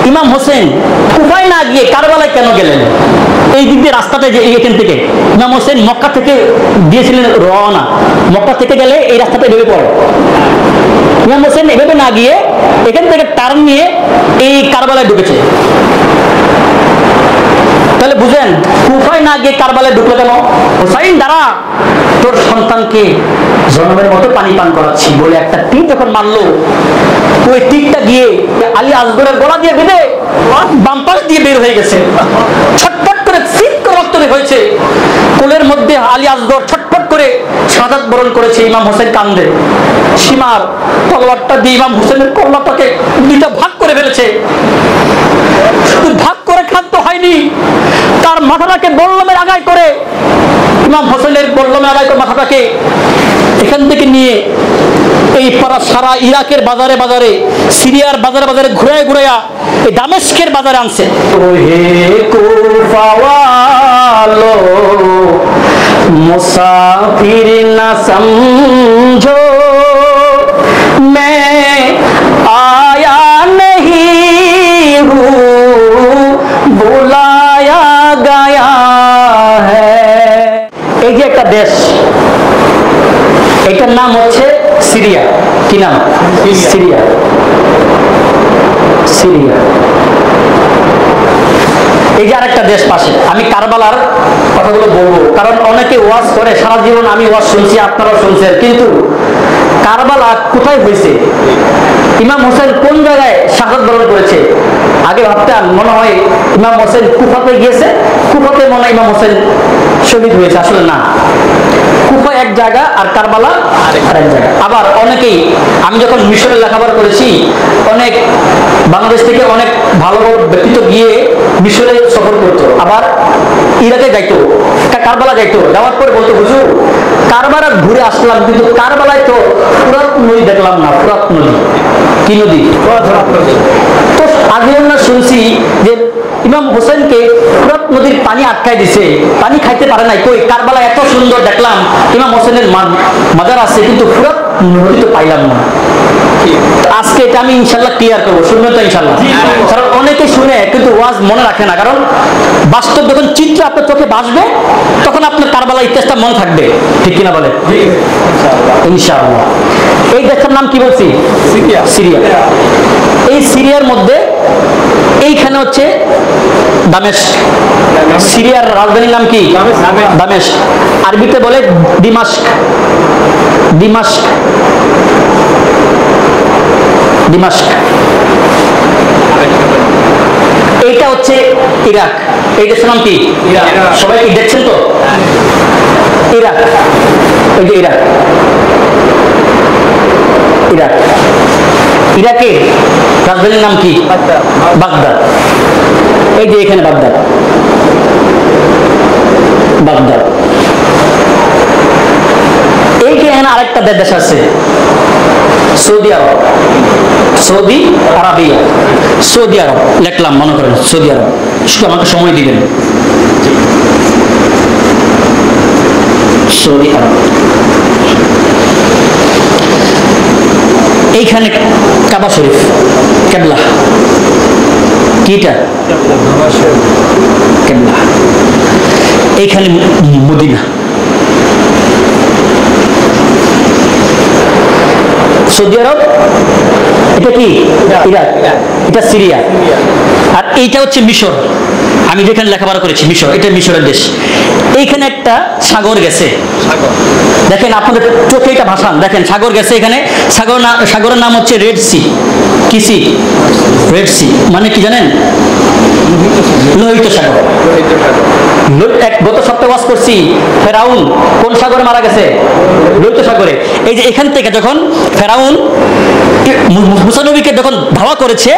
ইমাম হোসেন কুফায় না গিয়ে কারবালায় কেন গেলেন? এই দিক দিয়ে রাস্তাটা যে এখান থেকে ইমাম হোসেন মক্কা থেকে দিয়েছিলেন রওনা, মক্কা থেকে গেলে এই রাস্তাটা এভাবে পড়ে। ইমাম হোসেন এভাবে না গিয়ে এখান থেকে টার্ন নিয়ে এই কারবালায় ঢুকেছে। তাহলে বুঝেন কুফায় না গিয়ে কারবালায় ঢুকলো কেন? হোসাইন দাঁড়া, তোর সন্তানকে জন্মের মতো পানি পান করাচ্ছি বলে একটা তীর যখন মারলো, ওই তীরটা গিয়ে আলী আসগরের গলা দিয়ে বেঁধে বাম পাশ দিয়ে বের হয়ে গেছে। ছটফট করে রক্ত বের হয়েছে কোলের মধ্যে। আলী আসগর ছটফট করে শাহাদাত বরণ করেছে। ইমাম হোসেন কান্দে। সীমার তলোয়ারটা দিয়ে ইমাম হোসেনের কল্লাটাকে দুইটা ভাগ করে ফেলেছে। শুধু ভাগ করে ক্ষান্ত হয়নি, তার মাথাটাকে বল্লমের আগায় করে, ইমাম হোসেনের বল্লমের আগায় করে মাথাটাকে এখান থেকে নিয়ে এই সারা ইরাকের বাজারে বাজারে, সিরিয়ার বাজারে বাজারে ঘুরে ঘুরাইয়া এই দামেস্কের বাজারে আনছে। মুসাফির না সমঝো मैं आया नहीं हूँ बुलाया गया है। এই যে একটা দেশ, এটার নাম হচ্ছে সিরিয়া। কি নাম? সিরিয়া। সিরিয়া। এই যে আরেকটা দেশ পাশে। আমি কারবালার কথাগুলো বলবো কারণ অনেকে ওয়াজ করে, সারা জীবন আমি ওয়াজ শুনছি, আপনারাও শুনছেন, কিন্তু কারবালা কোথায় হয়েছে, ইমাম হোসেন কোন জায়গায় শাহাদাত বরণ করেছে, আগে ভাবতাম মনে হয় ইমাম হোসেন কুফাতে গিয়েছে, কুফাতে মনে হয় ইমাম হোসেন শহীদ হয়েছে। আসলে না, কুফা এক জায়গা আর কারবালা আরেক জায়গা। আবার অনেকেই, আমি যখন মিশরে লেখাপড়া করেছি, অনেক বাংলাদেশ থেকে অনেক ভালো ভালো ব্যক্তিত্ব গিয়ে মিশরে সফর করতো, আবার ইরাকে যাইতো, কারবালা যাইতো, যাওয়ার পরে বলতো হুজুর কারবালা ঘুরে আসলাম কিন্তু কারবালায় তো ফুরাত নদী দেখলাম না। ফুরাত নদী কি নদী? তো আগে আমরা শুনছি যে ইমাম হোসেনকে ফুরাত নদীর পানি আটকায় দিছে, পানি খাইতে পারে নাই। কই কারবালা এত সুন্দর দেখলাম, ইমাম হোসেনের মাজার আছে, কিন্তু ফুরাত নদী তো পাইলাম না। আজকে এটা আমি ইনশাল্লাহ ক্লিয়ার করবো, শুনবেন তো ইনশাল্লাহ? কারণ অনেকে শুনে কিন্তু ওয়াজ মনে রাখে না, কারণ বাস্তব যখন চিত্র আপনার চোখে ভাসবে তখন আপনার কারবালা ইতিহাসটা মনে থাকবে। ঠিক কিনা বলে? ইনশাআল্লাহ। এই দেশের নাম কি বলছি? সিরিয়া। এই সিরিয়ার মধ্যে এইখানে হচ্ছে দামেস্ক। সিরিয়ার রাজধানীর নাম কি? দামেস্ক। আরবিতে বলে দিমাস্ক। দিমাস্ক। দিমাস্ক। এইটা হচ্ছে ইরাক। এই দেশের নাম কি? সবাই কি দেখছেন তো? ইরাক। এই যে ইরাক। ইরাক। ইরাকের রাজধানীর নাম কি? বাগদাদ। এই যে এখানে বাগদাদ। বাগদাদ। এইখানে আরেকটা দেশ আছে, সৌদি আরব। Saudi Arabia. সৌদি আরব লিখলাম, মনে করেন সৌদি আরব। শুধু আমাকে সময় দিবেন। সৌদি আরব। এইখানে কাবা শরীফ, কেবলা। কিটা? কেবলা। এইখানে মদিনা। সৌদি আরব, এটা কি? ইরাক। এটা সিরিয়া। আর এইটা হচ্ছে মিশর। আমি যেখানে লেখাপড়া করেছি মিশর, এটা মিশরের দেশ। এইখানে একটা সাগর গেছে, দেখেন আপনাদের চোখে এটা ভাসান, দেখেন সাগর গেছে এখানে। সাগরের নাম হচ্ছে রেড সি। কি সি? Red sea. মানে কি জানেন? লোহিত সাগর। গত সপ্তাহে ওয়াজ করছি, ফেরাউন কোন সাগরে মারা গেছে? লোহিত সাগরে। এই যে এখান থেকে যখন ফেরাউন মুসা নবীকে যখন ধাওয়া করেছে,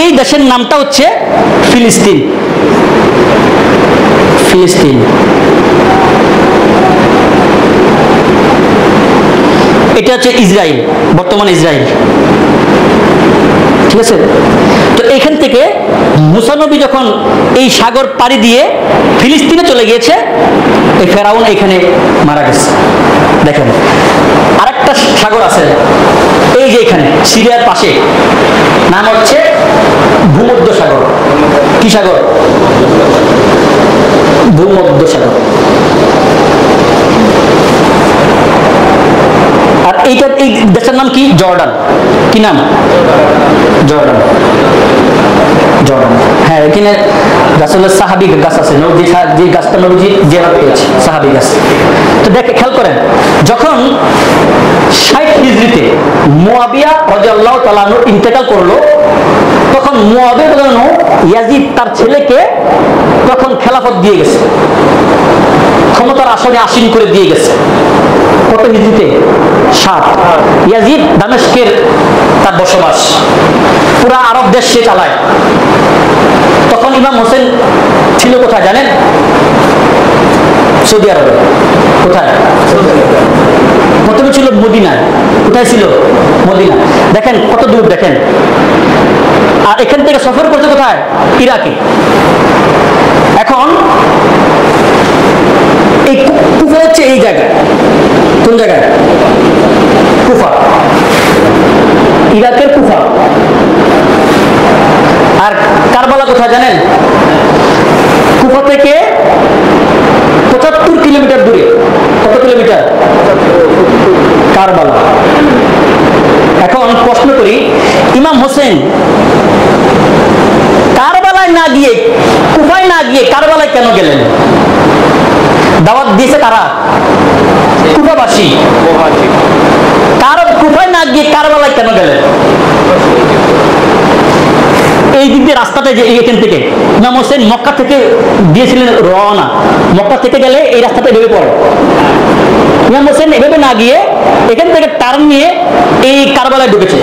এই দেশের নামটা হচ্ছে ফিলিস্তিন। ফিলিস্তিন। এটা হচ্ছে ইসরায়েল, বর্তমান ইসরায়েল। ঠিক আছে? তো এখান থেকে মুসা নবী যখন এই সাগর পাড়ি দিয়ে ফিলিস্তিনে চলে গিয়েছে, এই ফেরাউন এখানে মারা গেছে। দেখেন আরেকটা সাগর আছে এই যে এখানে সিরিয়ার পাশে, নাম হচ্ছে ভূমধ্য সাগর। কি সাগর? ভূমধ্য সাগর। আর এইটা এই দেশের নাম কি? জর্ডান। কি নাম? জর্ডান। জর্ডান, হ্যাঁ। এখানে রাসূলের সাহাবী গাছ আছে, যে গাছটা নবীজি জিয়ারত করেছে, সাহাবী গাছ। তো দেখে খেয়াল করেন, যখন 60 হিজরিতে মুয়াবিয়া রাদিয়াল্লাহু তাআলা আনহু ইন্তেকাল করলো, তখন মুয়াবিয়া রাদিয়াল্লাহু আনহু ইয়াজিদ তার ছেলেকে তখন খেলাফত দিয়ে গেছে, ক্ষমতার আসনে আসীন করে দিয়ে গেছে। কত হিজরিতে? 7। ইয়াজিদ দামেস্কের তার বসবাস, পুরা আরব দেশ সে চালায়। তখন ইমাম হোসেন ছিল কোথায় জানেন? সৌদি আরবে। কোথায়? প্রথমে ছিল মদিনায়। কোথায় ছিল? মদিনা। দেখেন কত দূর, দেখেন। আর এখান থেকে সফর করছে কোথায়? ইরাকে। এখন এই কুফা হচ্ছে এই জায়গায়। কোন জায়গায়? কুফা, ইরাকের কুফা। আর কারবালা কোথায় জানেন? কুফা থেকে 75 কিলোমিটার দূরে। কত কিলোমিটার? কারবালা। এখন প্রশ্ন করি, ইমাম হোসেন কারবালায় না গিয়ে, কুফায় না গিয়ে কারবালায় কেন গেলেন? দাওয়াত দিয়েছে কারা? কুফাবাসী। কুফায় না গিয়ে কারবালায় কেন গেলেন? এই দিক দিয়ে রাস্তাটা, যে এখান থেকে ইমাম হোসেন মক্কা থেকে দিয়েছিলেন রওনা, মক্কা থেকে গেলে এই রাস্তাটা এভাবে পড়ে। ইমাম হোসেন এভাবে না গিয়ে এখান থেকে টার্ন নিয়ে এই কারবালায় ঢুকেছে।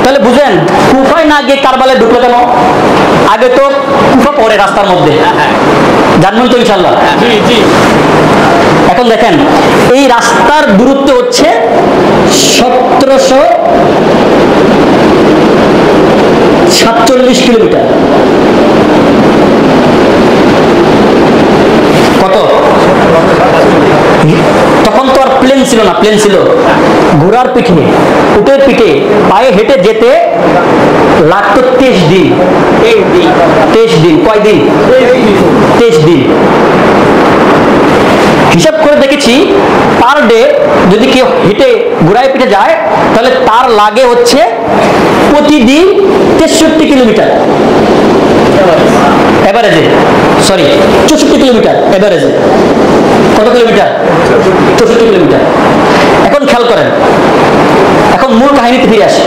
তাহলে বুঝেন, কুফায় না গিয়ে কারবালায় ঢুকলো কেন? আগে তো কুফা পড়ে রাস্তার মধ্যে, জানবেন তো ইনশাল্লাহ। এখন দেখেন, এই রাস্তার দূরত্ব হচ্ছে 1747 কিলোমিটার। কত? তখন তো আর প্লেন ছিল না, প্লেন ছিল ঘোড়ার পিঠে, উটের পিঠে, পায়ে হেঁটে যেতে লাগতো 23 দিন। 23 দিন। কয় দিন? 23 দিন। হিসাব করে দেখেছি, পার ডে যদি কেউ হেঁটে ঘোড়ায় পিঠে যায়, তাহলে তার লাগে হচ্ছে প্রতিদিন 63 কিলোমিটার এভারেজে, সরি 64 কিলোমিটার এভারেজে। কত কিলোমিটার? 64 কিলোমিটার। এখন খেয়াল করেন, এখন মূল কাহিনীতে ফিরে আসে।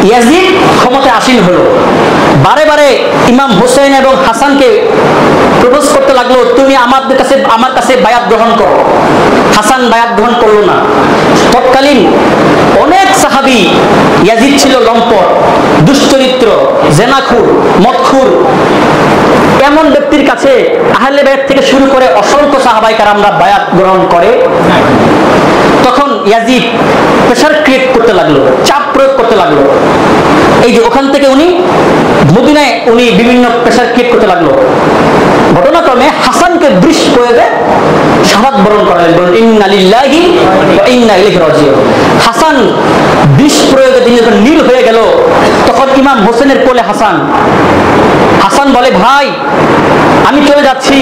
ইয়াজিদ ক্ষমতায় আসীন হলো, বারে বারে ইমাম হোসেন এবং হাসানকে প্রপোজ করতে লাগলো, তুমি আমার কাছে বায়াত গ্রহণ করো। হাসান বায়াত গ্রহণ করলো না। তৎকালীন অনেক সাহাবী, ইয়াজিদ ছিল লম্পট, দুশ্চরিত্র, জেনাখুর, মদখুর, এমন ব্যক্তির কাছে আহলে বাইত থেকে শুরু করে অসংখ্য সাহাবায়ে কেরামরা বায়াত গ্রহণ করে। তখন ইয়াজিদ প্রেসার ক্রিয়েট করতে লাগলো, চাপ প্রয়োগ করতে লাগলো। এই যে ওখান থেকে উনি মদিনায় উনি বিভিন্ন প্রেসার ক্রিয়েট করতে লাগলো। ঘটনাক্রমে হাসানকে বৃষ প্রয়োগে শাহাদাত বরণ করালেন। বলুন ইন্না লিল্লাহি ওয়া ইন্না ইলাইহি রাজিউন। হাসান বিষ প্রয়োগে তিনি যখন নীল হয়ে গেল, তখন ইমাম হোসেনের কোলে হাসান বলে, ভাই আমি চলে যাচ্ছি,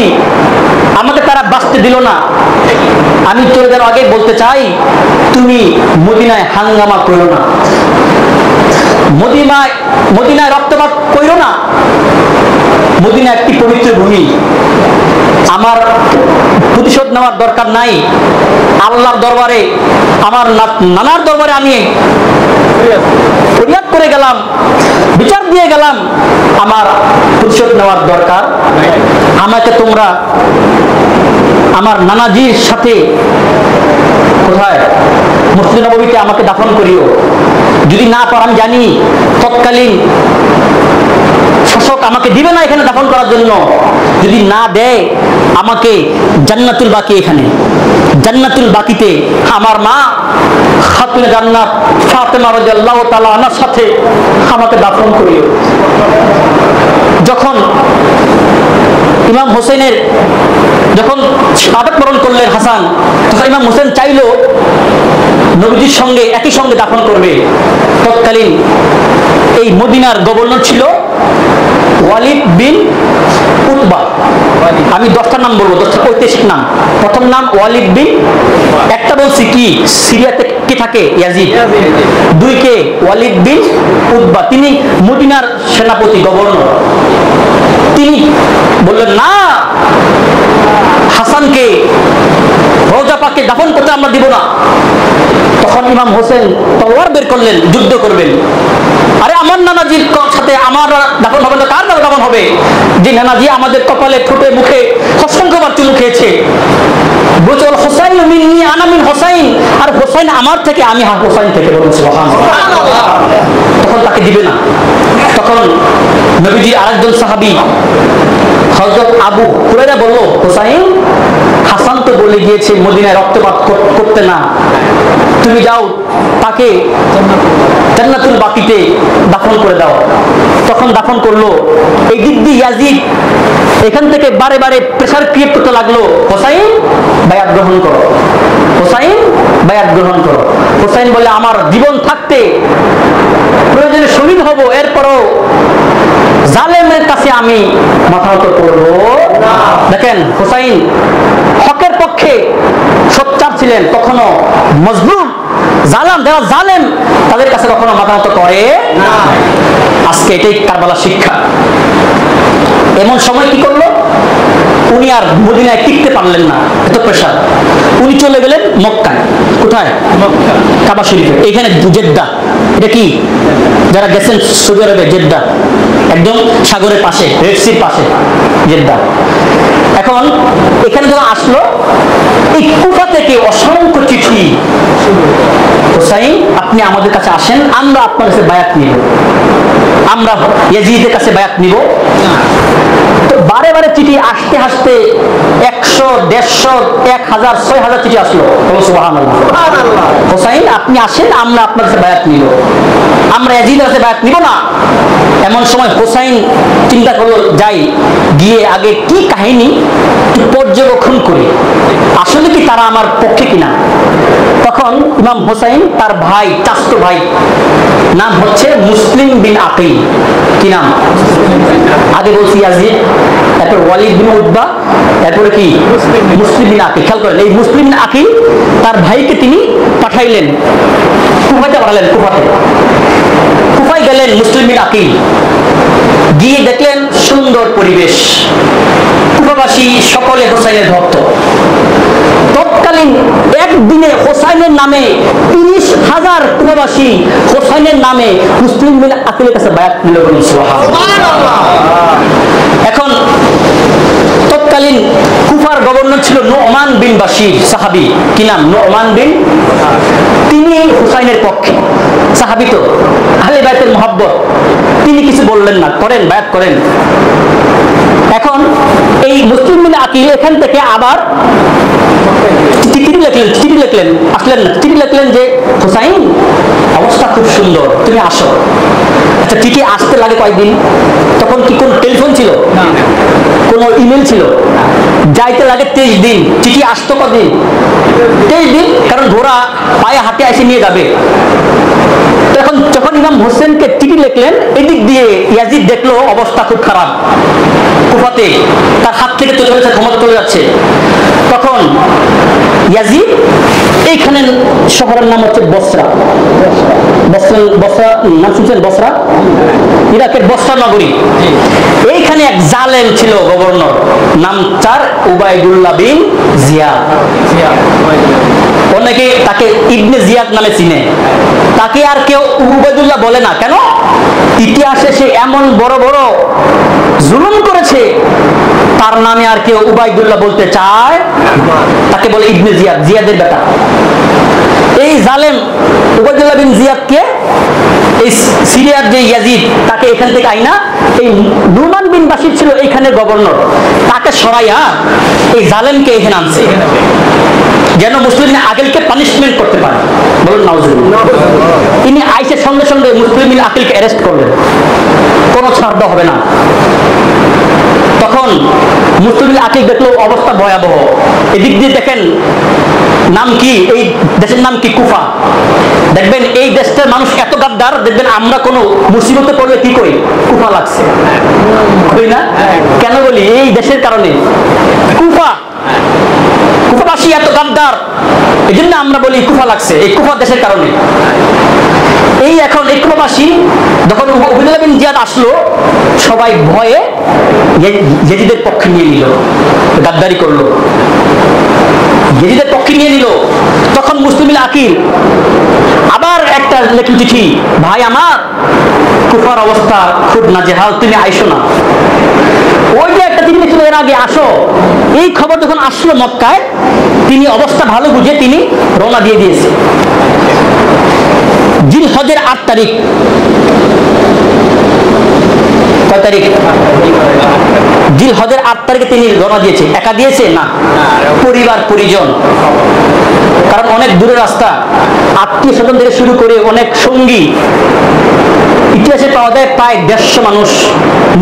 আমাকে তারা বাঁচতে দিল না। আমি চলে যাওয়ার আগে বলতে চাই, তুমি মদিনায় হাঙ্গামা করো না, মদিনায় রক্তপাত করো না। মদিনা একটি পবিত্র ভূমি, আমার প্রতিশোধ নেওয়ার দরকার নাই। আল্লাহর দরবারে, আমার নানার দরবারে আমি ফরিয়াদ করে গেলাম, বিচার দিয়ে গেলাম, আমার প্রতিশোধ নেওয়ার দরকার। আমাকে তোমরা আমার নানাজির সাথে কোথায়? মসজিদ নববীতে আমাকে দাফন করিও। যদি না পার, আমি জানি তৎকালীন শাসক আমাকে দিবে না এখানে দাফন করার জন্য। যদি না দেয়, আমাকে জান্নাতুল বাকি, এখানে জান্নাতুল বাকিতে আমার মা খাতুনে জান্নাত ফাতেমা রাদিয়াল্লাহু তাআলা আনহার সাথে আমাকে দাফন করিও। যখন ইমাম হোসেনের যখন শাহাদাত বরণ করলেন হাসান, তখন ইমাম হোসেন চাইল নবীজির সঙ্গে একই সঙ্গে দাফন করবে। তৎকালীন এই মদিনার গভর্নর ছিল ওয়ালিদ বিন উতবা। আমি 10টা নাম বলবো, 10টা ঐতিহাসিক নাম। প্রথম নাম ওয়ালিদ বিন, একটা বলছি কি সিরিয়াতে কে থাকে, ইয়াজিদ। 2 কে ওয়ালিদ বিন উতবা, তিনি মদিনার সেনাপতি, গভর্নর। তিনি বললেন না, হাসানকে রওজা পাকে দাফন করতে আমরা দিব না। তখন ইমাম হোসেন তলোয়ার বের করলেন, যুদ্ধ করবেন। আরে আমার নানাজির সাথে আমার দাফন হবে না, কার দাফন হবে? যে নানাজি আমাদের কপালে, ঠোঁটে, মুখে অসংখ্যবার চুমু খেয়েছে। বলছে হোসাইন মিন্নি আনা মিন হোসাইন, আর হোসাইন আমার থেকে, আমি হোসাইন থেকে। বলুন সুবহানাল্লাহ। তখন তাকে দিবে না। তখন নবীজি আরেকজন সাহাবী হযরত আবু হুরায়রা বলল, হোসাইন, হাসান তো বলে গিয়েছে মদিনায় রক্তপাত করতে না, তুমি যাও তাকে জান্নাতুল বাকিতে দাফন করে দাও। তখন দাফন করলো। এই দিক দিয়ে ইয়াজিদ এখান থেকে বারে বারে প্রেসার ক্রিয়েট করতে লাগলো, হোসাইন বায়াত গ্রহণ করো, হোসাইন বায়াত গ্রহণ করো। হোসাইন বলে আমার জীবন থাকতে প্রয়োজনে শহীদ হব, এরপরও জালেমের কাছে আমি মাথা নত করব না। দেখেন হোসাইন হকের পক্ষে সোচ্চার ছিলেন, কখনো মজলুম জালেম, যারা জালেম তাদের কাছে কখনো মাথা নত করে না। আজকে এটাই কারবালার শিক্ষা। এমন সময় কি করলো, উনি আর মদিনায় টিকতে পারলেন না, এত প্রেশার। উনি চলে গেলেন মক্কায়। কোথায়? মক্কা, কাবা শরীফে। এখানে জেদ্দা, এটা কি যারা গেছেন সৌদি আরবে, জেদ্দা একদম সাগরের পাশে, রেড সির পাশে জেদ্দা। এখন এখানে যখন আসলো, এই কুফা থেকে অসংখ্য চিঠি, হোসাইন আপনি আমাদের কাছে আসেন, আমরা আপনার কাছে বায়াত নিব, আমরা ইয়াজিদের কাছে বায়াত নিব। তো বারে বারে চিঠি আসতে আসতে 100, 150, 1000, 6000 চিঠি আসলো। সুবহানাল্লাহ। হোসাইন আপনি আসেন, আমরা আপনার কাছে বায়াত নিব, আমরা ইয়াজিদের কাছে বায়াত নিব না। এমন সময় হোসাইন চিন্তা করলো, যাই গিয়ে আগে কি কাহিনী পর্যবেক্ষণ করি, আসলে কি তারা আমার পক্ষে কিনা। তখন ইমাম হোসাইন তার ভাই, চাচতো ভাই, নাম হচ্ছে মুসলিম বিন আকিল। কি নাম? আগে বলছি ইয়াজিদ, এরপর ওয়ালিদ বিন উতবা, এরপরে কি মুসলিম বিন আকিল। খেয়াল করেন, এই মুসলিম বিন আকিল তার ভাইকে তিনি পাঠাইলেন, কুফাতে পাঠালেন। কুফায় গেলেন মুসলিম বিন আকিল, গিয়ে দেখলেন সুন্দর পরিবেশ, কুফাবাসী সকলে হোসাইনের ভক্ত। তৎকালীন একদিনে হোসাইনের নামে 30,000 কুফাবাসী হোসাইনের নামে মুসলিম বিন আকিলের কাছে বায়াত নিল। এখন তৎকালীন কুফার গভর্নর ছিল নোমান বিন বাশির, সাহাবী। কি নাম? নোমান বিন। তিনি হুসাইনের পক্ষে, সাহাবী তো, আহলে বাইতের মহব্বত। তিনি কিছু বললেন না, করেন বায়াত করেন। এখন এই মুসলিম বিন আকিল এখান থেকে আবার চিঠি লিখলেন, আসলেন না। চিঠি লিখলেন যে হুসাইন অবস্থা খুব সুন্দর, তুমি আসো। আচ্ছা, চিঠি আসতে লাগে কয়েকদিন। তখন কি কোন টেলিফোন ছিল? কোন ইমেল ছিল? যাইতে লাগে 23 দিন। চিঠি আসতো কদিন? 23 দিন, কারণ ঘোড়া পায়ে হাতে এসে নিয়ে যাবে। এখন যখন ইমাম হোসেনকে চিঠি লিখলেন, এদিক দিয়ে ইয়াজিদ দেখলো অবস্থা খুব খারাপ, কুফাতে তার হাত থেকে চলে যাচ্ছে, ক্ষমতা চলে যাচ্ছে। তখন ইয়াজিদ, এইখানে শহরের নাম হচ্ছে বসরা, বসরা নাম শুনছেন? বসরা, ইরাকের বসরা নগরী। এইখানে এক জালেম ছিল গভর্নর, নাম তার উবাইদুল্লাহ বিন জিয়াদ। অনেকে তাকে ইবনে জিয়াদ নামে চিনে। তাকে আর কেউ উবাইদুল্লাহ বলে না। কেন? ইতিহাসে সে এমন বড় বড় জুলুম করেছে, তার নামে আর কেউ উবাইদুল্লাহ বলতে চায়, তাকে বলে ইবনে জিয়াদ, জিয়াদের বেটা। এই জালেম উবাইদুল্লাহ বিন জিয়াদকে এই সিরিয়ার যে ইয়াজিদ, তাকে এখান থেকে আইনা এই নুমান বিন বাশির ছিল এইখানে গভর্নর, তাকে সরাইয়া এই জালেমকে এখানে আনছে, যেন মুসলিম আকিলকে পানিশমেন্ট করতে পারে। বলুন নাউজুবিল্লাহ। তিনি আইসে সঙ্গে সঙ্গে মুসলিম আকিলকে অ্যারেস্ট করলেন, কোনো ছাড় দেওয়া হবে না। তখন মুসলিম আকিল দেখলো অবস্থা ভয়াবহ। এদিক দিয়ে দেখেন নাম কি, এই দেশের নাম কি? কুফা। দেখবেন এই দেশটার মানুষ এত গাদ্দার, দেখবেন আমরা কোনো মুসিবতে পড়লে কি করি? কুফা লাগছে, করি না? কেন বলি? এই দেশের কারণে। কুফা, কুফাবাসী এত গাদ্দার, এই জন্য আমরা বলি কুফা লাগছে, এই কুফা দেশের কারণে। এই এখন এই কুফাবাসী যখন উবাইদুল্লাহ বিন জিয়াদ আসলো, সবাই ভয়ে ইয়েজিদের পক্ষে নিয়ে নিল, গাদ্দারি করলো, ইয়েজিদের পক্ষে নিয়ে নিল। তখন মুসলিমুল আকিল আবার একটা লেখেন চিঠি, ভাই আমার কুফার অবস্থা খুব নাজেহাল, তুমি আইসো না। ওই যে একটা চিঠি ছিল এর আগে, আসো। এই খবর যখন আসলো মক্কায়, তিনি অবস্থা ভালো বুঝে তিনি রওনা দিয়ে দিয়েছে। জিলহজের 8 তারিখ, কয় তারিখ? জিলহজের 8 তারিখে তিনি রওনা দিয়েছে। একা দিয়েছে না, পরিবার পরিজন, কারণ অনেক দূরের রাস্তা, আত্মীয় স্বজন থেকে শুরু করে অনেক সঙ্গী। ইতিহাসে পাওয়া যায় প্রায় 150 মানুষ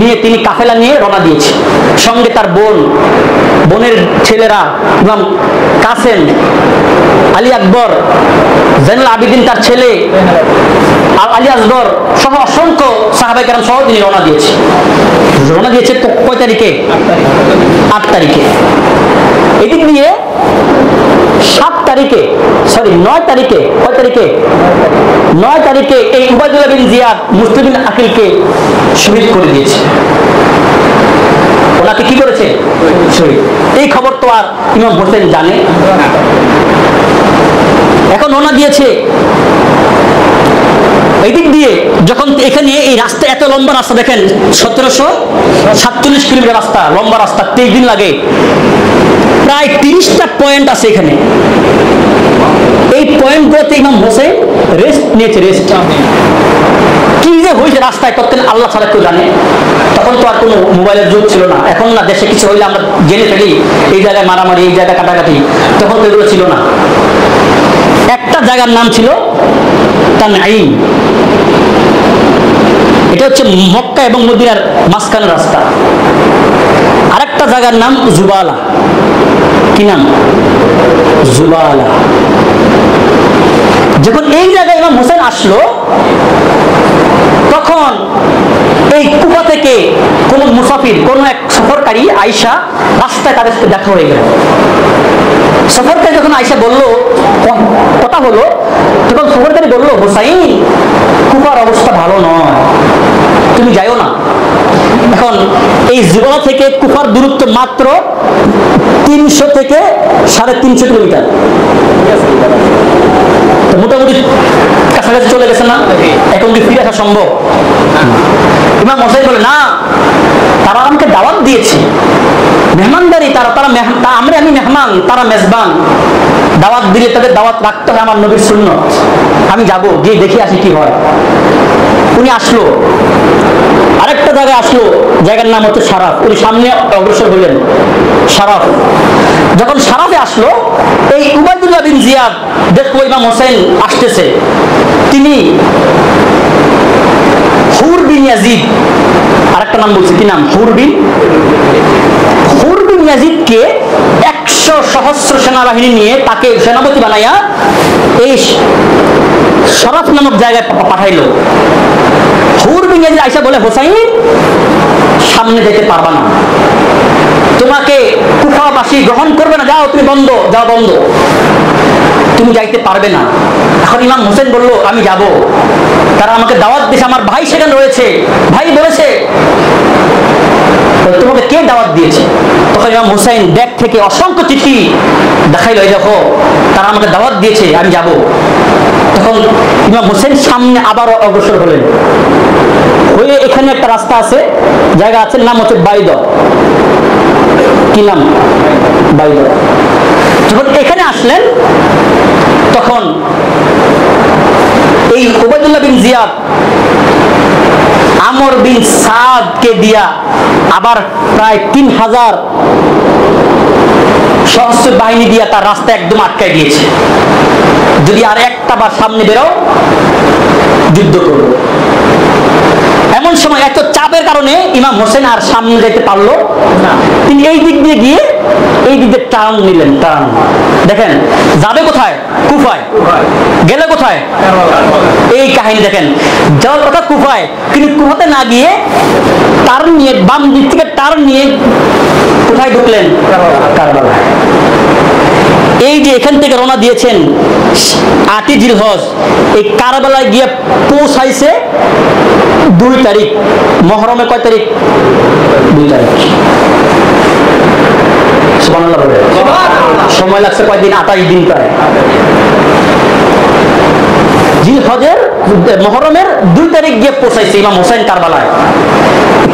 নিয়ে তিনি কাফেলা নিয়ে রওনা দিয়েছে। সঙ্গে তার বোন, বোনের ছেলেরা, ইমাম কাসেম, আলী আকবর, জাইনুল আবিদিন তার ছেলে, আলী আসগর সহ অসংখ্য সাহাবায়ে কেরাম সহ তিনি রওনা দিয়েছে। রওনা দিয়েছে কয় তারিখে? 8 তারিখে। এদিক নিয়ে 7 তারিখে, সরি 9 তারিখে, কয় তারিখে? 9 তারিখে এই উবাইদুল্লাহ বিন জিয়াদ মুসলিম বিন আকিলকে শহীদ করে দিয়েছে। ওনাকে কি করেছে? শহীদ। এই খবর তো আর ইমাম হোসেন জানে। এখন ওনা দিয়েছে এই দিক দিয়ে, যখন এখানে এই রাস্তা এত লম্বা রাস্তা, দেখেন 1747 কিলোমিটার রাস্তা, লম্বা রাস্তা, 23 দিন লাগে। প্রায় 30টা পয়েন্ট আছে এখানে। এই পয়েন্টগুলোতে ইমাম হোসেন রেস্ট নিয়েছে, রেস্ট। কি যে হয়েছে রাস্তায় তৎকালীন আল্লাহ ছাড়া কেউ জানে। তখন তো আর কোনো মোবাইলের যুগ ছিল না। এখন না দেশে কিছু হইলে আমরা জেনে ফেলি, এই জায়গায় মারামারি, এই জায়গায় কাটাকাটি। তখন তো এগুলো ছিল না। একটা জায়গার নাম ছিল তানঈম, এটা হচ্ছে মক্কা এবং মদিনার মাঝখানের রাস্তা। আরেকটা জায়গার নাম জুবালা। কি নাম? জুবালা। যখন এই জায়গায় ইমাম হোসেন আসলো, তখন এই কুফা থেকে কোন মুসাফির, কোন এক সফরকারী আয়েশা রাস্তায় তাদের সাথে দেখা হয়ে গেল। সফরকারী যখন আয়েশা বলল, কথা হলো, তখন সফরকারী বলল, হোসাইন কুফার অবস্থা ভালো নয়, তুমি যাইও না। এখন এই জুবালা থেকে কুফার দূরত্ব মাত্র 300 থেকে 350 কিলোমিটার, মোটামুটি কাছাকাছি চলে গেছে না? এখন কি ফিরে আসা সম্ভব? ইমাম হোসেন বলে, না, তারা আমাকে দাওয়াত দিয়েছে, মেহমানদারি, আমি মেহমান, তারা মেজবান। দাওয়াত দিলে তাদের দাওয়াত রাখতে হয়, আমার নবীর সুন্নত। আমি যাবো, গিয়ে দেখে আসি কি হয়। উনি আসলো, আরেকটা জায়গায় আসলো, জায়গার নাম হচ্ছে শারাফ। উনি সামনে অগ্রসর হলেন শারাফ। যখন শারাফে আসলো, এই উবাইদুল্লাহ বিন জিয়াদ দেখো ইমাম হোসেন আসতেছে, তিনি হুর বিন ইয়াজিদ, আরেকটা নাম বলছে, কি নাম? হুর বিন ইয়াজিদকে 100 সহস্র সেনাবাহিনী নিয়ে তাকে সেনাপতি বানাইয়া এই শারাফ নামক জায়গায় পাঠাইলো। হুর বিন ইয়াজিদ আয়েশা বলে, হোসাইন সামনে যেতে পারবা না, তোমাকে কুফাবাসী গ্রহণ করবে না, যাও তুমি, বন্ধ, যাও বন্ধ, তুমি যাইতে পারবে না। এখন ইমাম হোসেন বলল, আমি যাব, তারা আমাকে দাওয়াত দিয়েছে, আমার ভাই সেখানে রয়েছে, ভাই বলেছে। তোমাকে কে দাওয়াত দিয়েছে? তখন ইমাম হোসেন ব্যাগ থেকে অসংখ্য চিঠি দেখাইল, এই দেখো তারা আমাকে দাওয়াত দিয়েছে, আমি যাব। তখন ইমাম হোসেন সামনে আবারও অগ্রসর হলেন, হয়ে এখানে একটা রাস্তা আছে, জায়গা আছে, নাম হচ্ছে বাইদ। কি নাম? বাইদ। যখন এখানে আসলেন, তখন এই উবাইদুল্লাহ বিন জিয়াদ আমর বিন সাদকে দিয়া আবার প্রায় 3000 সশস্ত্র বাহিনী দিয়া তার রাস্তা একদম আটকায় দিয়েছে, যদি আর একটা বার সামনে বেরো যুদ্ধ করব। এমন সময় এত চাপের কারণে ইমাম হোসেন আর সামনে যেতে পারলো না। তিনি এই দিক দিয়ে গিয়ে এই দিকে টার্ন নিলেন, টার্ন। দেখেন যাবে কোথায়? কুফায়। গেলে কোথায়? এই কাহিনী দেখেন, যাওয়ার কথা কুফায়, কিন্তু কুফাতে না গিয়ে টার্ন নিয়ে, বাম দিক থেকে টার্ন নিয়ে কোথায় ঢুকলেন? কারবালায়। এই যে এখান থেকে রওনা দিয়েছেন 8ই জিলহজ, এই কারবালায় গিয়ে পৌঁছাইছে 2 তারিখ। মহরমে কয় তারিখ? 2 তারিখ। সুবহানাল্লাহ বলে। সময় লাগছে কয়দিন? 28 দিন প্রায়। জিলহজের মহরমের 2 তারিখ গিয়ে পৌঁছাইছে ইমাম হোসেন কারবালায়।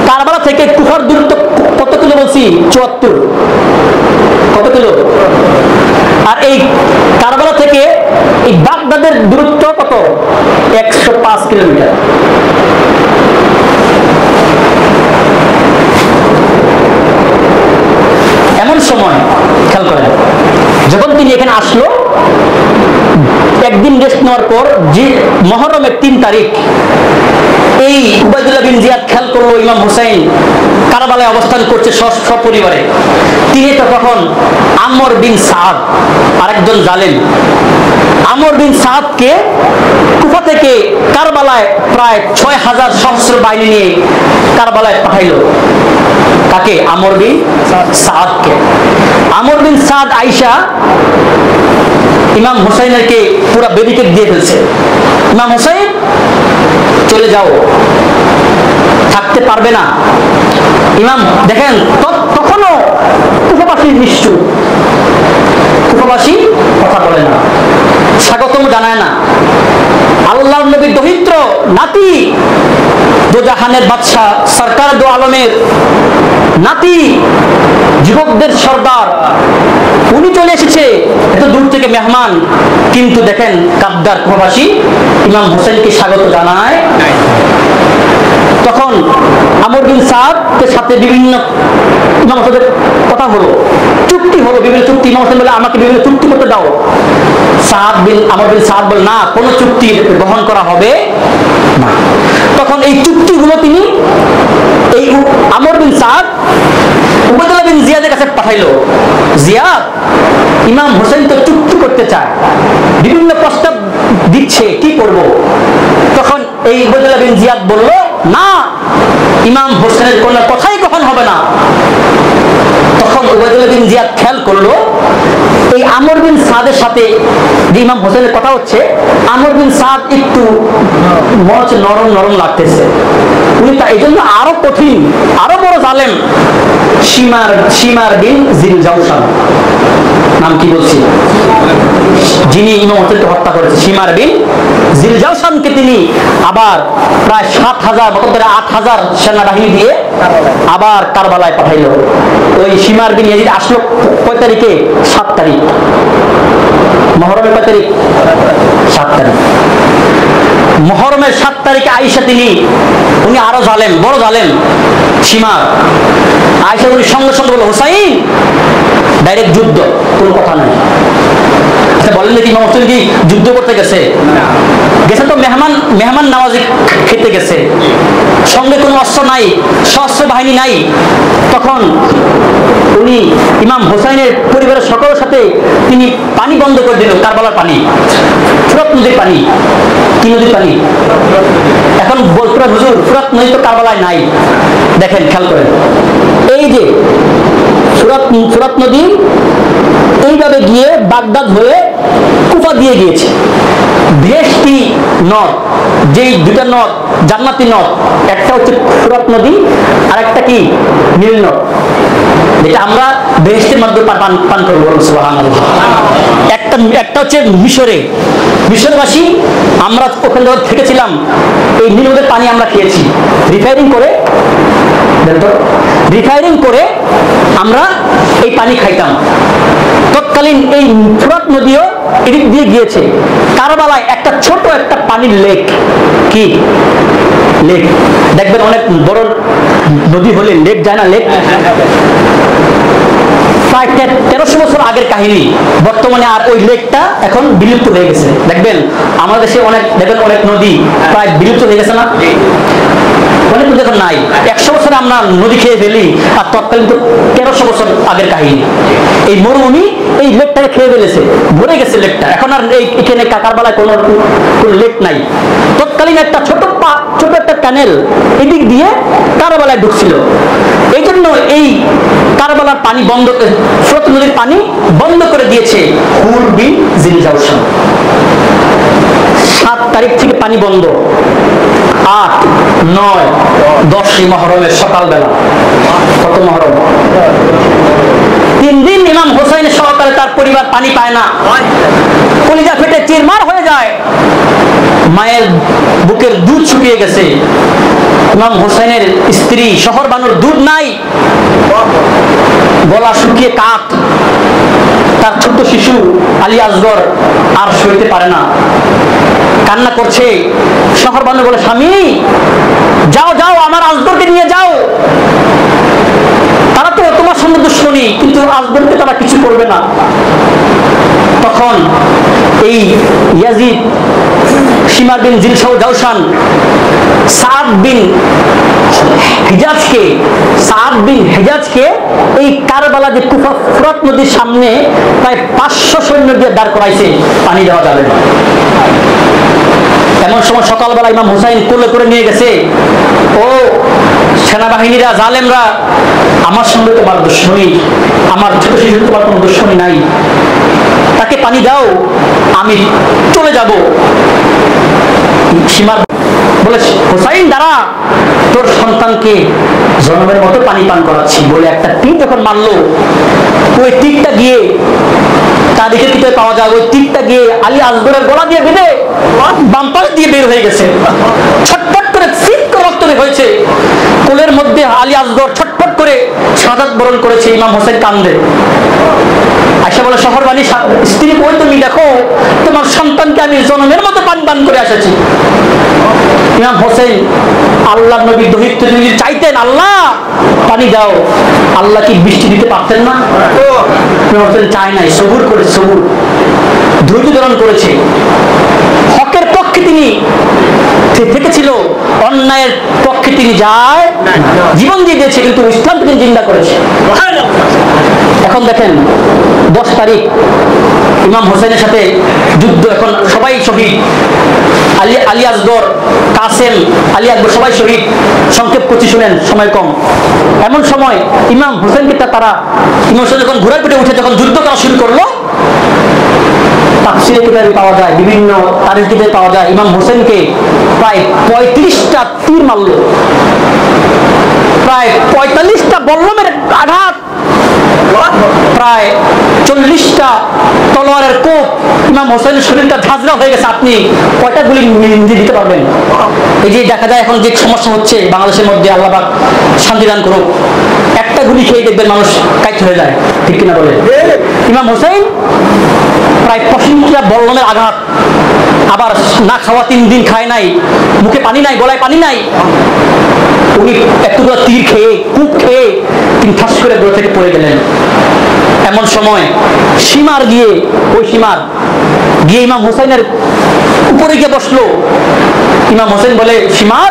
কারবালা থেকে কুফার দূরত্ব কত কিলো বলছি? 74। কত কিলো? আর এই কারবালা থেকে এই বাগদাদের দূরত্ব কত? 105 কিলোমিটার। এমন সময় খেয়াল করেন, যখন তিনি এখানে আসলো, একদিন রেস্ট নেওয়ার পর যে মহরমের 3 তারিখ, এই উবাইদুল্লাহ বিন জিয়াদ খেয়াল করলো ইমাম হোসেন কারবালায় অবস্থান করছে সপরিবারে। তিনি তখন আমর বিন সাদ, আরেকজন জালেম, আমর বিন সাদকে কুফা থেকে কারবালায় প্রায় 6000 সশস্ত্র বাহিনী নিয়ে কারবালায় পাঠাইল। কাকে? আমর বিন সাদকে। আমর বিন সাদ আইসা ইমাম হোসেনকে পুরো ব্যারিকেড দিয়ে ফেলছে। ইমাম হোসেন চলে যাও, থাকতে পারবে না। ইমাম দেখেন তখনও কুফাবাসী নিশ্চুপ, কুফাবাসী কথা বলে না, স্বাগতম জানায় না। আল্লাহর নবীর দহিত্র নাতি, দোজাহানের বাদশা, সরকার দো আলমের নাতি, যুবকদের সর্দার, উনি চলে এসেছে এত দূর থেকে মেহমান, কিন্তু দেখেন কাদ্দার কুফাবাসী ইমাম হোসেনকে স্বাগত জানায়। তখন আমর বিন সাদের সাথে বিভিন্ন ইমাম হোসেনের কথা হলো, চুক্তি হলো, বিভিন্ন চুক্তি। ইমাম হোসেন বলে আমাকে বিভিন্ন চুক্তি করতে দাও। আমর বিন সাদ বলে না, কোনো চুক্তি গ্রহণ করা হবে না। তখন এই চুক্তিগুলো তিনি এই আমর বিন সাদ উবাইদুল্লাহ বিন জিয়াদের কাছে পাঠাইলো। জিয়াদ, ইমাম হোসেন তো চুক্তি করতে চায়, বিভিন্ন প্রস্তাব দিচ্ছে, কি করব? তখন এই উবাইদুল্লাহ বিন জিয়াদ বলল, না, ইমাম হোসেনের কোনো কথাই গ্রহণ হবে না। তখন উবাইদুল্লাহ বিন জিয়াদ খেয়াল করলো এই আমর বিন সাদের সাথে যে ইমাম হোসেনের কথা হচ্ছে, আমর বিন সাদ একটু মচ নরম নরম লাগতেছে। উনি এই জন্য আরো কঠিন, আরো বড় জালেম, শিমার বিন জিলজাউশান, নাম কি বলছি, যিনি ইমাম হোসেনকে হত্যা করেছে, শিমার বিন জিলজাউশানকে তিনি আবার প্রায় 7000 মতো করে 8000 সেনাবাহিনী দিয়ে আবার কারবালায় পাঠাইল। ওই শিমার বিন ইয়াজিদ আসলো কয় তারিখে? 7 তারিখ। মহরমের কয় তারিখ? 7 তারিখ। মহরমের 7 তারিখে আইসা উনি আরো জালেম, বড় জালেম শিমার। আইসা উনি সঙ্গে সঙ্গে বলল, হোসাইন ডাইরেক্ট যুদ্ধ, কোনো কথা নাই। বলেন নাকি ইমাম হোসেন কি যুদ্ধ করতে গেছে? গেছে তো মেহমান নামাজি খেতে গেছে, সঙ্গে কোনো অস্ত্র নাই, সশস্ত্র বাহিনী নাই। তখন উনি ইমাম হোসাইনের পরিবারের সকলের সাথে তিনি পানি বন্ধ করে দিল, কারবালার পানি, ফুরাত নদীর পানি। কি নদীর পানি? এখন বলতে হুজুর ফুরাত নদী তো কারবালায় নাই। দেখেন খেয়াল করেন, এই যে ফুরাত নদী এইভাবে গিয়ে বাগদাদ হয়ে কুফা দিয়ে গিয়েছে। বেহেশতি নদ, যেই 2টা নদ জান্নাতি নদ, একটা হচ্ছে ফুরাত নদী আর একটা কি নীল নদ, যেটা আমরা বেহেশতের মধ্যে পান করবো। সুবহানাল্লাহ। একটা হচ্ছে মিশরবাসী, আমরা ওখানে যখন থেকেছিলাম এই নীল নদের পানি আমরা খেয়েছি, রিফাইরিং করে আমরা এই পানি খাইতাম। তৎকালীন এই ফুরাত নদীও এদিক দিয়ে গিয়েছে। কারবালায় একটা ছোট একটা পানির লেক, কি লেক দেখবেন, অনেক বড় নদী হলে লেক যায় না, লেক প্রায় 1300 বছর আগের কাহিনী। বর্তমানে আর ওই লেকটা এখন বিলুপ্ত হয়ে গেছে। দেখবেন আমাদের দেশে অনেক নদী প্রায় বিলুপ্ত হয়ে গেছে না, অনেক নদী এখন নাই। 100 বছরে আমরা নদী খেয়ে ফেলি, আর তৎকালীন তো 1300 বছর আগের কাহিনী। এই মরুভূমি এই লেকটাকে খেয়ে ফেলেছে, ভরে গেছে লেকটা। এখন আর এখানে কারবালায় কোনো লেক নাই। তৎকালীন একটা ছোট একটা ক্যানেল এদিক দিয়ে কারবালায় ঢুকছিল। এই জন্য এই কারবালার পানি বন্ধ, ফোরাত নদীর পানি বন্ধ করে দিয়েছে হুর বিন জিলজাওশান। 7 তারিখ থেকে পানি বন্ধ। 8, 9, 10 মহরমের সকালবেলা। কত মহরম? 3 দিন ইমাম হোসেনের সহকারে তার পরিবার পানি পায় না, কলিজা ফেটে চিরমার হয়ে যায়। মায়ের বুকের দুধ শুকিয়ে গেছে। ইমাম হোসেনের স্ত্রী শহর বানুর দুধ নাই, গলা শুকিয়ে কাঠ। তার ছোট শিশু আলী আসগর আর সইতে পারে না, কান্না করছে। শহর বানু বলে, স্বামী যাও যাও, আমার আসগরকে নিয়ে যাও। তারা তো তোমার সঙ্গে দুশ্মনী, কিন্তু আসগরকে তারা কিছু করবে না। তখন এই ইয়াজিদ শিমার বিন জিলজাওশান সাদ বিন হেজাজকে এই কারবালা যে ফোরাত নদীর সামনে প্রায় 500 সৈন্য দিয়ে দাঁড় করাইছে, পানি দেওয়া যাবে না। এমন সময় সকালবেলা ইমাম হুসাইন কোলে করে নিয়ে গেছে। ও সেনাবাহিনীরা, জালেমরা, আমার সঙ্গে তোমার দুশ্মনী, আমার ছোট শিশু তোমার কোনো দুশ্মনী নাই, তাকে পানি দাও, আমি চলে যাব। সীমার বলে, হুসাইন দাঁড়া, তোর সন্তানকে জন্মের মতো পানি পান করাচ্ছি বলে একটা তীর যখন মারলো, ওই তীরটা গিয়ে তারিখের ভিতরে পাওয়া যায়, ওই তীরটা গিয়ে আলী আসগরের গলা দিয়ে বেঁধে বাম পাশ দিয়ে বের হয়ে গেছে। ছটফট করে রক্ত হয়েছে কোলের মধ্যে। আলী আসগর ছটফট করে শাহাদাত বরণ করেছে। ইমাম হোসেন কান্দে। আয়সা বলে, শহর বাণী স্ত্রী, ওই তুমি দেখো, তোমার সন্তানকে আমি জন্মের মতো পানি পান করে এসেছি। ইমাম হোসেন আল্লাহ নবী দহিত চাইতেন, আল্লাহ পানি দাও। আল্লাহ কি বৃষ্টি দিতে পারতেন না? ইমাম হোসেন চায় নাই, সবুর করে, সবুর ধৈর্য ধারণ করেছে। হকের পক্ষে তিনি থেকেছিল, অন্যায়ের পক্ষে তিনি যায় জীবন দিয়ে দিয়েছে, কিন্তু ইসলাম তিনি জিন্দা করেছে। এখন দেখেন 10 তারিখ ইমাম হোসেনের সাথে যুদ্ধ, এখন সবাই শহীদ। আলী আসগর, কাসেম, আলী আকবর সবাই শহীদ। সংক্ষেপ করছি, শুনেন, সময় কম। এমন সময় ইমাম হোসেনকে তারা, ইমাম হোসেন যখন ঘোড়ার পিঠে উঠে যখন যুদ্ধ করা শুরু করলো, তাফসীরে কিতাবে পাওয়া যায়, বিভিন্ন তারিখ কিতাবে পাওয়া যায়, ইমাম হোসেনকে প্রায় 35টা তীর মারলো, প্রায় 45টা বল্লমের আঘাত, প্রায় 40টা তলোয়ারের কোপ। ইমাম হোসেনের শরীরটা ঝাঁঝরা হয়ে গেছে। আপনি কয়টা গুলি দিতে পারবেন? এই যে দেখা যায় এখন যে সমস্যা হচ্ছে বাংলাদেশের মধ্যে, আল্লাহ পাক শান্তি দান করুক, একটা গুলি খেয়ে দেখবেন মানুষ কাইট হয়ে যায়, ঠিক কিনা বলে? ইমাম হোসেন প্রায় 85টা বল্লমের আঘাত, আবার না খাওয়া 3 দিন খায় নাই, মুখে পানি নাই, গলায় পানি নাই। উনি একটু তীর খেয়ে, কূপ খেয়ে তিনি ঠাস করে গোড়া থেকে পড়ে গেলেন। এমন সময় সীমার গিয়ে, ওই সীমার গিয়ে ইমাম হোসেনের উপরে গিয়ে বসলো। ইমাম হোসেন বলে, সীমার,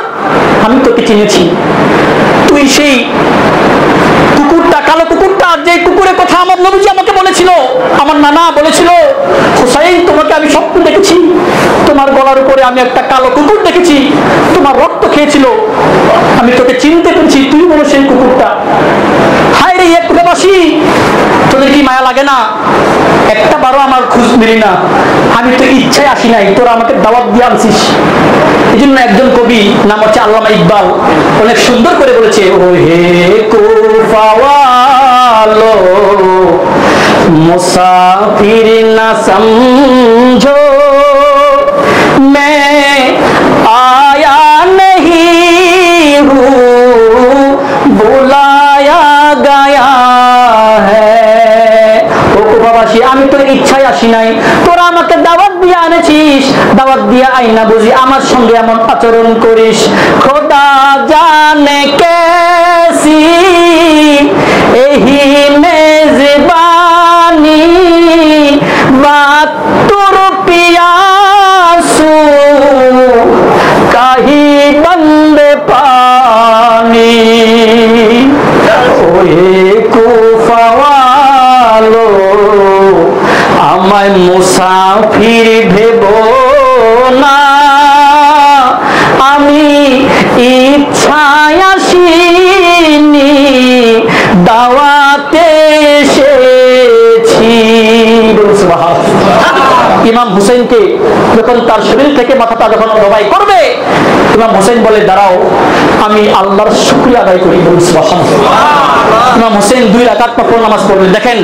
আমি তোকে চিনেছি, তুই সেই কুকুরটা, কালো কুকুরটা, যে কুকুরের কথা আমার নবীজি আমাকে বলেছিল, আমার নানা বলেছিল, হুসাইন তোমাকে আমি স্বপ্ন দেখেছি, তোমার গলার উপরে আমি একটা কালো কুকুর দেখেছি, তোমার রক্ত খেয়েছিল, আমি তোকে চিনতে পেরেছি, তুই বলো সেই কুকুরটা। হায় রে প্রবাসী, তোদের কি মায়া লাগে না? একটা বারো আমার খোঁজ মিলি না, আমি তো ইচ্ছায় আসি নাই, তোরা আমাকে দাওয়াত দিয়ে আনছিস। এই জন্য একজন কবি, নাম হচ্ছে আল্লামা ইকবাল, অনেক সুন্দর করে বলেছে, ও হে কুফাওয়ালো মুসাফির না সমঝো मैं आया नहीं हूँ बुलाया गया है। ও কুফাবাসী, আমি তোর ইচ্ছায় আসি নাই, তোরা আমাকে দাওয়াত দিয়ে আনেছিস, দাওয়াত দিয়ে আইনা বুঝি আমার সঙ্গে এমন আচরণ করিস। খোদা জানে कैसी एही मेजबानी बात तुर पियासू काही बंद पानी। ওহে কুফাওয়ালো আমায় মুসাফির ভেবো না, আমি ইচ্ছায় আসিনি দাওয়াতে এসেছি। ইমাম হুসেনকে যখন তার শরীর থেকে মাথাটা যখন জবাই করবে, ইমাম হুসেন বলে দাঁড়াও আমি আল্লাহর শুকরিয়া আদায় করি। ইমাম হুসেন 2 রাকাত নফল নামাজ পড়লেন। দেখেন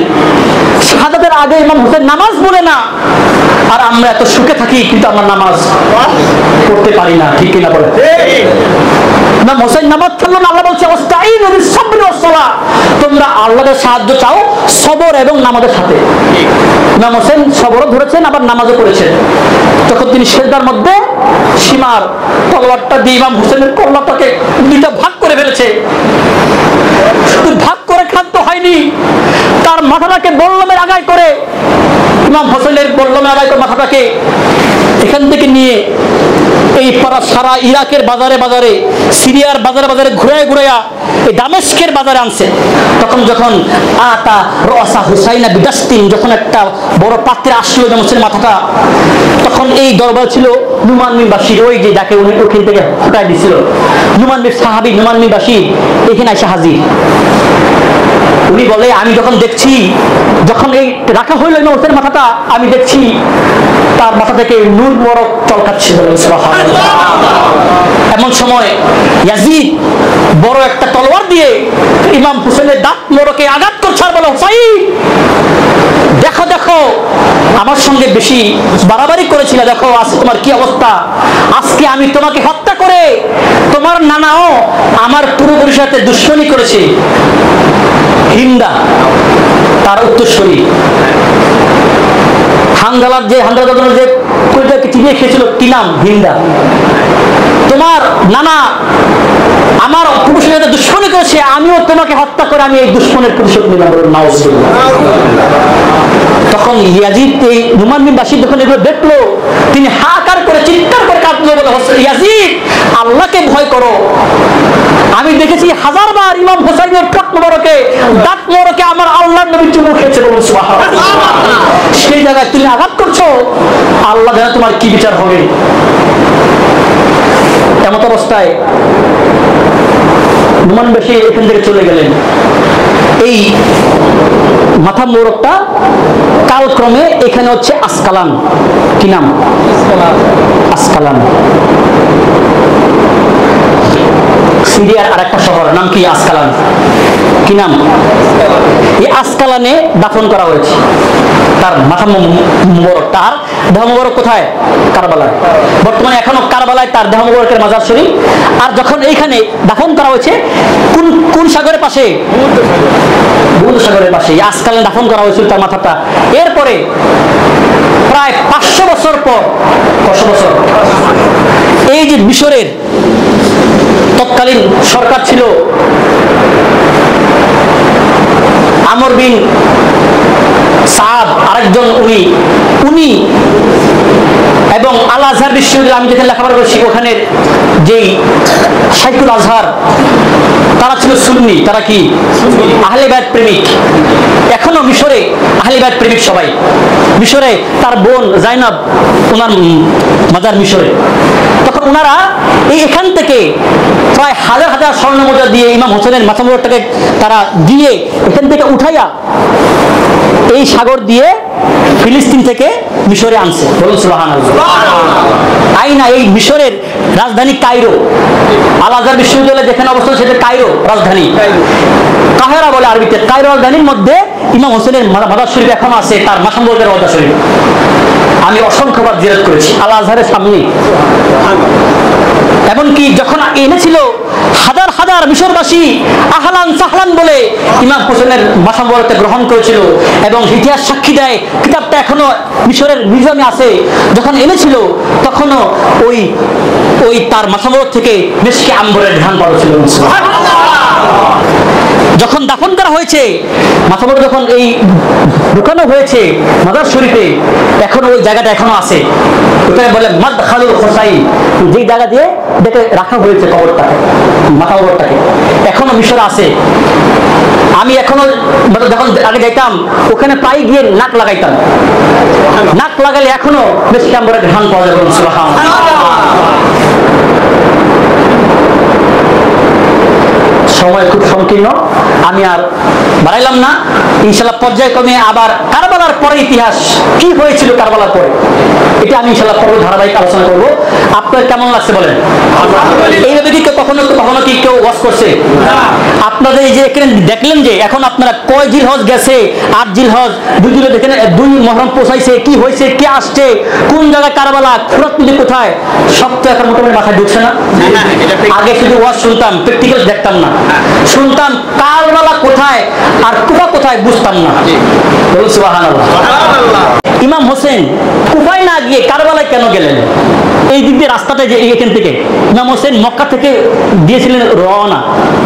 শাহাদাতের আগে ইমাম হুসেন নামাজ পড়ে না, আর আমরা এত সুখে থাকি কিন্তু আমরা নামাজ পড়তে পারি না, ঠিক কিনা বলে? ইমাম হুসেন নামাজ পড়লেন, আল্লাহ বলছে ওয়াস্তাঈনু বিস-সাবরি ওয়াস-সালাহ, তোমরা আল্লাহর সাহায্য চাও সবর এবং নামাজের সাথে। ইমাম হুসেন সবরও ধরেছেন আবার নামাজও পড়েছেন। তখন তিনি সিজদার মধ্যে সীমার তলোয়ারটা দিয়ে ইমাম হুসেনের কল্লাটাকে 2টা ভাগ করে ফেলেছে। শুধু ভাগ করে ক্ষান্ত হয়নি, তার মাথাটাকে বল্লমের আগায় করে, ইমাম হোসেনের বল্লমের আগায় করে মাথাটাকে এখান থেকে নিয়ে এই সারা ইরাকের বাজারে বাজারে, সিরিয়ার বাজারে বাজারে ঘুরে ঘুরাইয়া এই দামেস্কের বাজারে আনছে। তখন যখন আতা রসা হুসাইনা বিদাস্তিন, যখন একটা বড় পাত্রে আসলো ইমাম হোসেনের মাথাটা, তখন এই দরবার ছিল নুমান বিন বাশির, ওই যে যাকে উনি ওখান থেকে ফুটাই দিছিল, নুমান বিন সাহাবী নুমান বিন বাশির এখানে এসে হাজির। উনি বলে আমি যখন দেখছি, যখন এই রাখা হইল ইমাম হোসেনের মাথাটা, আমি দেখছি তার মাথা থেকে নূর মোবারক চলকাচ্ছিল। এমন সময় ইয়াজিদ বড় একটা তলোয়ার দিয়ে ইমাম হুসেনের দাঁত মোবারকে আঘাত করছে আর বলে হুসাইন দেখো দেখো আমার সঙ্গে বেশি বাড়াবাড়ি করেছিল, দেখো আজ তোমার কি অবস্থা, আজকে আমি তোমাকে হত্যা করে তোমার নানাও আমার পূর্বপুরুষের সাথে দুশ্মনী করেছে। হিন্দা তার উত্তরসূরি, হানজালার যে কইটাকে চিবিয়ে খেয়েছিল কি নাম? হিন্দা। তোমার নানা আমার পুরুষের সাথে দুশ্মনী করেছে, আমিও তোমাকে হত্যা করে আমি এই দুশ্মনের প্রতিশোধ নিলাম। তখন ইয়াজিদ এই নুমান বিন বাশির যখন এগুলো দেখলো, তিনি হাহাকার করে চিৎকার করে কাঁদলো, বলে ইয়াজিদ আল্লাহকে ভয় করো, আমি দেখেছি 1000 বার ইমাম হোসাইনের ঠোঁট মোবারকে দাঁত মোবারকে আমার আল্লাহর নবী চুমু খেয়েছে। বলুন সুবহানাল্লাহ। সেই জায়গায় তুমি আঘাত করছো, আল্লাহ জানে তোমার কি বিচার হবে। এমত অবস্থায় নুমান বাশির এখান থেকে চলে গেলেন। এই মাথা মোবারকটা কালক্রমে এখানে হচ্ছে আসকালান। কি নাম? আসকালান। সিরিয়ার আরেকটা শহর, নাম কি? আসকালান। কি নাম? এই আসকালানে দাফন করা হয়েছে তার মাথা মোবারক। তার দেহ মোবারক কোথায়? কারবালায়। বর্তমানে এখনো কারবালায় তার দেহ মোবারকের মাজার শরীফ। আর যখন এইখানে দাফন করা হয়েছে কোন কোন সাগরের পাশে? ভূমধ্য সাগরের পাশে আসকালানে দাফন করা হয়েছিল তার মাথাটা। এরপরে প্রায় 500 বছর পর, 500 বছর, এই যে মিশরের তৎকালীন সরকার ছিল আমর বিন সাদ, আরেকজন উনি এবং আল আজহার বিশ্ববিদ্যালয়, আমি যেখানে লেখাপড়া করছি ওখানে যেই শাইখুল আজহার, তারা ছিল সুন্নি। তারা কি? আহলে বাইত প্রেমিক। এখনো মিশরে আহলে বাইত প্রেমিক সবাই। মিশরে তার বোন জাইনাব, ওনার মাজার মিশরে। তখন ওনারা এখান থেকে প্রায় 1000 স্বর্ণ মুদ্রা দিয়ে ইমাম হোসেনের মাথা মোবারকটাকে তারা দিয়ে এখান থেকে উঠাইয়া এই সাগর দিয়ে ফিলিস্তিন থেকে মিশরে আনছে। বলুন সুবহানাল্লাহ। আইনা এই মিশরের রাজধানী কায়রো, আল আজহার বিশ্ববিদ্যালয় যেখানে অবস্থিত সেটা কায়রো রাজধানী, কাহেরা বলে আরবিতে। কায়রো রাজধানীর মধ্যে ইমাম হোসেনের মাজার শরীফ এখন আছে, তার মাথা মোবারকের মাজার শরীফ। আমি অসংখ্যবার জিয়ারত করেছি আল আজহারের সামনে। এমনকি যখন এনেছিল 1000 মিশরবাসী আহলান সাহলান বলে ইমাম হোসেনের মাথা মোবারককে গ্রহণ করেছিল, এবং ইতিহাস সাক্ষী দেয়, কিতাবটা এখনো মিশরের মিউজিয়ামে আছে। যখন এনেছিল তখনও ওই তার মাথা মোবারক থেকে মিশকে আম্বরের ঘ্রাণ পাচ্ছিল। যখন দাফন করা হয়েছে, মাথা বড় যখন এই ঢুকানো হয়েছে মাজার শরীফে, এখনো ওই জায়গাটা এখনো আছে। ওটাকে বলে মাদখালুল হোসাইন, যেই জায়গা দিয়ে দেখে রাখা হয়েছে কবরটাকে, মাথা কবরটাকে, এখনো মিশরে আছে। আমি এখনো যখন আগে যাইতাম ওখানে প্রায় গিয়ে নাক লাগাইতাম, নাক লাগালে এখনো বেশ কেমন ঘ্রাণ পাওয়া যাবে। সময় খুব সংকীর্ণ, আমি আর বাড়াইলাম না। ইনশাল্লাহ পর্যায়ক্রমে আবার কারবালার পরে ইতিহাস কি হয়েছিল, কারবালার পরে এটা আমি ইনশাল্লাহ পরে ধারাবাহিক আলোচনা করব। আপনার কেমন লাগছে বলেন? এইভাবে কি কখনো কখনো কি কেউ ওয়াজ করছে? আপনাদের এই যে এখানে দেখলেন যে এখন আপনারা কয় জিলহজ গেছে, 8 জিলহজ, 2 জিলহজ দেখেন, 2 মুহররম পৌঁছাইছে, কি হয়েছে, কে আসছে, কোন জায়গায় কারবালা, ফুরাতনদী কোথায়, সব তো এখন মোটামুটি মাথায় ঢুকছে না। আগে শুধু ওয়াজ শুনতাম, প্র্যাকটিক্যাল দেখতাম না, শুনতাম কারবালা কোথায় আর কুফা কোথায় বুঝতাম না। বলুন সুবহানাল্লাহ। ইমাম হোসেন কুফায় না গিয়ে কারবালায় কেন গেলেন? এই দিক দিয়ে রাস্তাটা যে এখান থেকে ইমাম হোসেন মক্কা থেকে দিয়েছিলেন রওনা,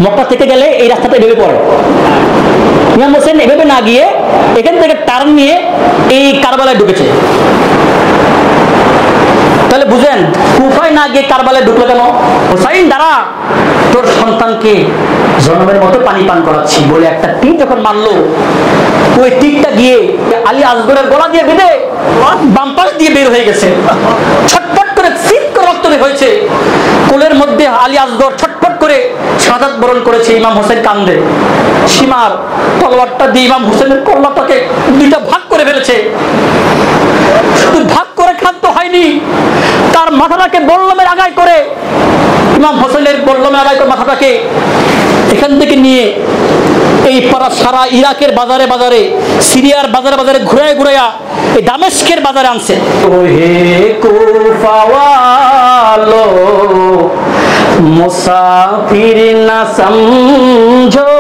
মক্কা থেকে গেলে এই রাস্তাটা এভাবে পড়ে। ইমাম হোসেন এভাবে না গিয়ে এখান থেকে টার্ন নিয়ে এই কারবালায় ঢুকেছে। তাহলে বুঝেন কুফায় না গিয়ে কারবালায় ঢুকলো কেন? হোসাইন দাঁড়া, তোর সন্তানকে জন্মের মতো পানি পান করাচ্ছি বলে একটা তীর যখন মারলো, ওই তীরটা গিয়ে আলী আসগরের গলা দিয়ে বেঁধে বাম পাশ দিয়ে বের হয়ে গেছে। ছটপট করে সিট করে রক্ত বের হয়েছে। কোলের মধ্যে আলী আসগর ছটপট করে শাহাদাত বরণ করেছে। ইমাম হোসেন কান্দে। সীমার তলোয়ারটা দিয়ে ইমাম হোসেনের কল্লাটাকে 2টা ভাগ করে ফেলেছে। শুধু ভাগ করে ক্ষান্ত হয়নি, তার মাথাটাকে বল্লমের আগায় করে, ইমাম হোসেনের বল্লমের আগায় করে মাথাটাকে এখান থেকে নিয়ে এই পাড়া সারা ইরাকের বাজারে বাজারে, সিরিয়ার বাজারে বাজারে ঘুরায় ঘুরাইয়া এই দামেস্কের বাজারে আনছে। ওহে কুফাওয়ালো মুসাফির না সমঝো